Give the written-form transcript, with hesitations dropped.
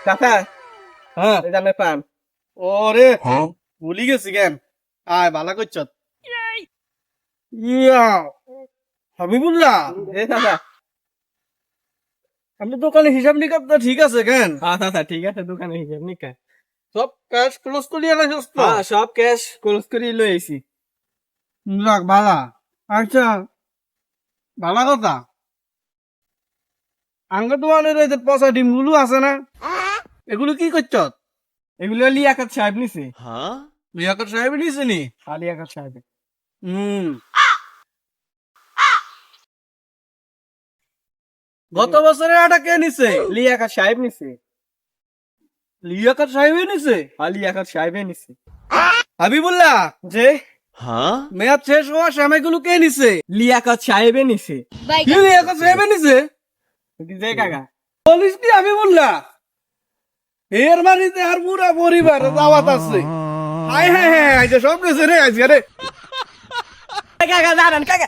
চাচা হ্যাঁ এই জানে পান ওরে ভুলি গেছি কেন আয় ভালো করছ ইয়া হাবিবুল্লাহ এ চাচা আমি দোকানে হিসাব নিকাশ তো ঠিক আছে কেন হ্যাঁ চাচা ঠিক আছে দোকানে হিসাব নিকা সব ক্যাশ ক্লোজ করিয়া রাখিস তো হ্যাঁ সব ক্যাশ ক্লোজ করে লই আইছি যাক ভালা আচ্ছা ভালা কথা আঙ্গ দোকানের এই যে পচা ডিমগুলো আছে না এগুলো কি করছ এগুলো লিয়াকত সাহেব নিছে লিয়াকত সাহেব নিছে নি লিয়াকত সাহেব হুম গত বছরের আটা কে নিছে লিয়াকত সাহেব নিছে লিয়াকত সাহেব নিছে লিয়াকত সাহেব নিছে হাবিবুল্লাহ যে মেয়াদ শেষ হওয়া সময়গুলো কে নিছে লিয়াকত সাহেব নিছে কি লিয়াকত সাহেব নিছে যে কাকা বলিস কি হাবিবুল্লাহ এর বাড়িতে আর পুরা পরিবার দাওয়াত আছে হাই হাই হাই সব কিছু রে আজকে রে কাকা দাঁড়ান কাকা